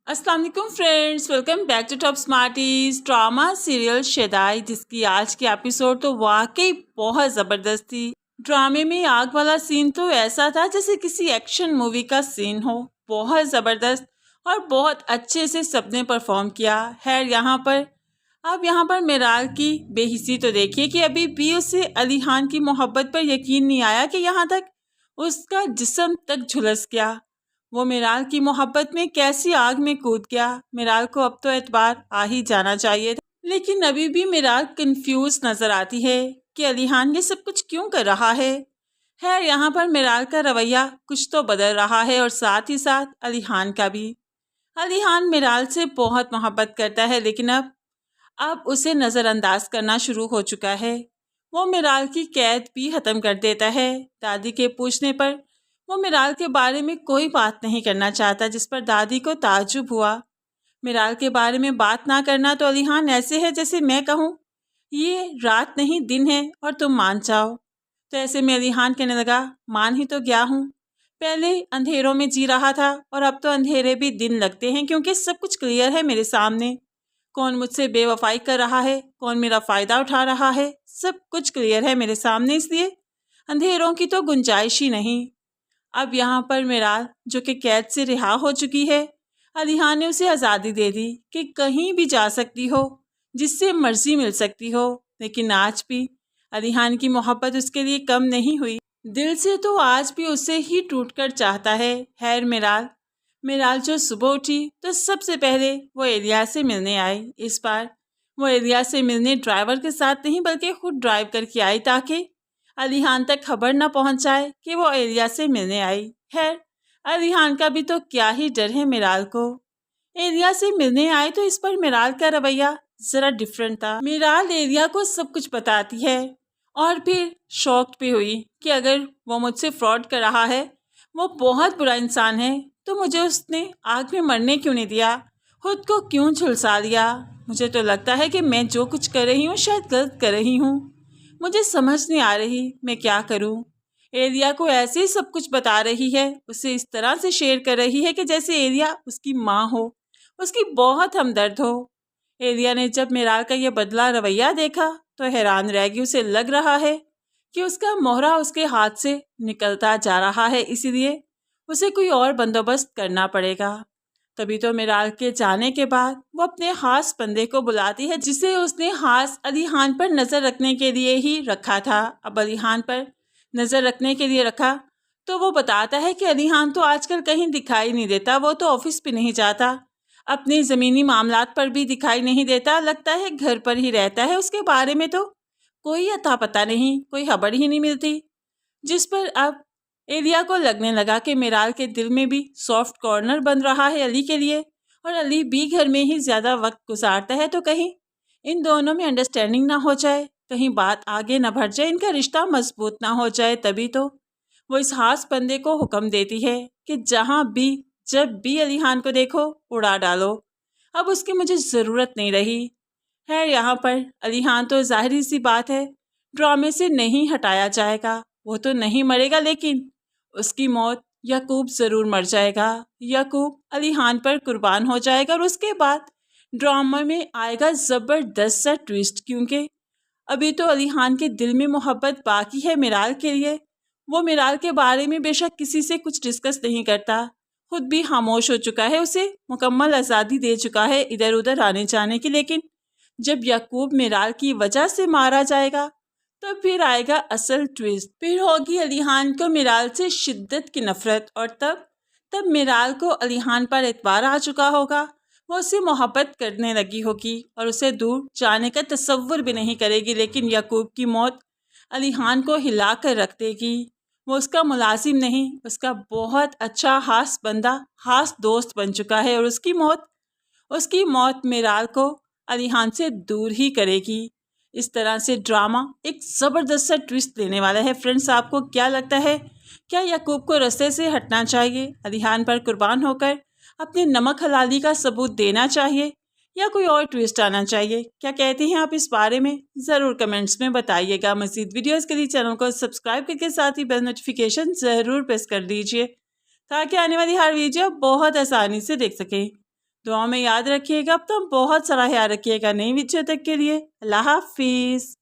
अस्सलाम वालेकुम friends, welcome back to top smarties. Drama serial Shadai, जिसकी आज की एपिसोड तो वाकई बहुत ज़बरदस्त थी। ड्रामे में आग वाला सीन तो ऐसा था जैसे किसी एक्शन मूवी का सीन हो। बहुत ज़बरदस्त और बहुत अच्छे से सबने परफॉर्म किया है। यहाँ पर मेराल की बेहिसी तो देखिए कि अभी भी उसे अली खान की मोहब्बत पर यकीन नहीं आया कि यहाँ तक उसका जिस्म तक झुलस गया। वो मिराल की मोहब्बत में कैसी आग में कूद गया। मिराल को अब तो एतबार आ ही जाना चाहिए था, लेकिन अभी भी मिराल कंफ्यूज नजर आती है कि अली खान ये सब कुछ क्यों कर रहा है। खैर, यहाँ पर मिराल का रवैया कुछ तो बदल रहा है और साथ ही साथ अली खान का भी। अली खान मिराल से बहुत मोहब्बत करता है, लेकिन अब उसे नज़रअंदाज करना शुरू हो चुका है। वो मिराल की कैद भी ख़त्म कर देता है। दादी के पूछने पर वो मिराल के बारे में कोई बात नहीं करना चाहता, जिस पर दादी को ताज्जुब हुआ। मिराल के बारे में बात ना करना तो अली खान ऐसे है जैसे मैं कहूँ ये रात नहीं दिन है और तुम मान जाओ। तो ऐसे में अली खान कहने लगा, मान ही तो गया हूँ। पहले अंधेरों में जी रहा था और अब तो अंधेरे भी दिन लगते हैं, क्योंकि सब कुछ क्लियर है मेरे सामने। कौन मुझसे बेवफाई कर रहा है, कौन मेरा फ़ायदा उठा रहा है, सब कुछ क्लियर है मेरे सामने, इसलिए अंधेरों की तो गुंजाइश ही नहीं। अब यहाँ पर मिराल जो कि कैद से रिहा हो चुकी है, अली खान ने उसे आज़ादी दे दी कि कहीं भी जा सकती हो, जिससे मर्जी मिल सकती हो। लेकिन आज भी अली खान की मोहब्बत उसके लिए कम नहीं हुई। दिल से तो आज भी उसे ही टूटकर चाहता है। खैर, मिराल जो सुबह उठी तो सबसे पहले वो एलिया से मिलने आई। इस बार वो एलिया से मिलने ड्राइवर के साथ नहीं बल्कि खुद ड्राइव करके आई, ताकि अली खान तक खबर न पहुंचाए कि वो एलिया से मिलने आई। खैर, अली खान का भी तो क्या ही डर है मिराल को। एलिया से मिलने आए तो इस पर मिराल का रवैया जरा डिफरेंट था। मिराल एलिया को सब कुछ बताती है और फिर शॉक्ड भी हुई कि अगर वो मुझसे फ्रॉड कर रहा है, वो बहुत बुरा इंसान है, तो मुझे उसने आग में मरने क्यों नहीं दिया, खुद को क्यों झुलसा लिया। मुझे तो लगता है कि मैं जो कुछ कर रही हूँ शायद गलत कर रही हूँ। मुझे समझ नहीं आ रही मैं क्या करूं। एलिया को ऐसे ही सब कुछ बता रही है, उसे इस तरह से शेयर कर रही है कि जैसे एलिया उसकी माँ हो, उसकी बहुत हमदर्द हो। एलिया ने जब मिराल का यह बदला रवैया देखा तो हैरान रह गई। उसे लग रहा है कि उसका मोहरा उसके हाथ से निकलता जा रहा है, इसीलिए उसे कोई और बंदोबस्त करना पड़ेगा। तभी तो मिराल के जाने के बाद वो अपने खास बंदे को बुलाती है, जिसे उसने खास अली खान पर नज़र रखने के लिए ही रखा था। अब अली खान पर नज़र रखने के लिए रखा तो वो बताता है कि अली खान तो आजकल कहीं दिखाई नहीं देता, वो तो ऑफिस भी नहीं जाता, अपने ज़मीनी मामलात पर भी दिखाई नहीं देता, लगता है घर पर ही रहता है। उसके बारे में तो कोई अता पता नहीं, कोई खबर ही नहीं मिलती। जिस पर अब एलिया को लगने लगा कि मिराल के दिल में भी सॉफ्ट कॉर्नर बन रहा है अली के लिए, और अली भी घर में ही ज़्यादा वक्त गुजारता है, तो कहीं इन दोनों में अंडरस्टैंडिंग ना हो जाए, कहीं बात आगे ना बढ़ जाए, इनका रिश्ता मजबूत ना हो जाए। तभी तो वो इस खास बंदे को हुक्म देती है कि जहाँ भी जब भी अली खान को देखो उड़ा डालो, अब उसकी मुझे ज़रूरत नहीं रही है। यहाँ पर अली खान तो जाहिर सी बात है ड्रामे से नहीं हटाया जाएगा, वो तो नहीं मरेगा, लेकिन उसकी मौत याकूब ज़रूर मर जाएगा। याकूब अली खान पर कुर्बान हो जाएगा और उसके बाद ड्रामा में आएगा ज़बरदस्त सा ट्विस्ट, क्योंकि अभी तो अली खान के दिल में मोहब्बत बाकी है मिराल के लिए। वो मिराल के बारे में बेशक किसी से कुछ डिस्कस नहीं करता, खुद भी खामोश हो चुका है, उसे मुकम्मल आज़ादी दे चुका है इधर उधर आने जाने की। लेकिन जब याकूब मिराल की वजह से मारा जाएगा तो फिर आएगा असल ट्विस्ट। फिर होगी अली खान को मिराल से शिद्दत की नफरत, और तब मिराल को अली खान पर एतबार आ चुका होगा। वो उससे मोहब्बत करने लगी होगी और उसे दूर जाने का तसव्वुर भी नहीं करेगी। लेकिन याकूब की मौत अली खान को हिला कर रख देगी। वो उसका मुलाजिम नहीं, उसका बहुत अच्छा खास बंदा, खास दोस्त बन चुका है, और उसकी मौत मिराल को अली खान से दूर ही करेगी। इस तरह से ड्रामा एक ज़बरदस्त सा ट्विस्ट लेने वाला है। फ्रेंड्स, आपको क्या लगता है, क्या याकूब को रास्ते से हटना चाहिए, अली खान पर कुर्बान होकर अपने नमक हलाली का सबूत देना चाहिए, या कोई और ट्विस्ट आना चाहिए? क्या कहते हैं आप इस बारे में? ज़रूर कमेंट्स में बताइएगा। मज़ीद वीडियोस के लिए चैनल को सब्सक्राइब करके साथ ही बेल नोटिफिकेशन ज़रूर प्रेस कर दीजिए, ताकि आने वाली हर वीडियो बहुत आसानी से देख सकें। دعا میں یاد رکھیے گا. اب تو بہت سارا خیال رکھیے گا. نئی ویڈیو تک کے لیے اللہ حافظ.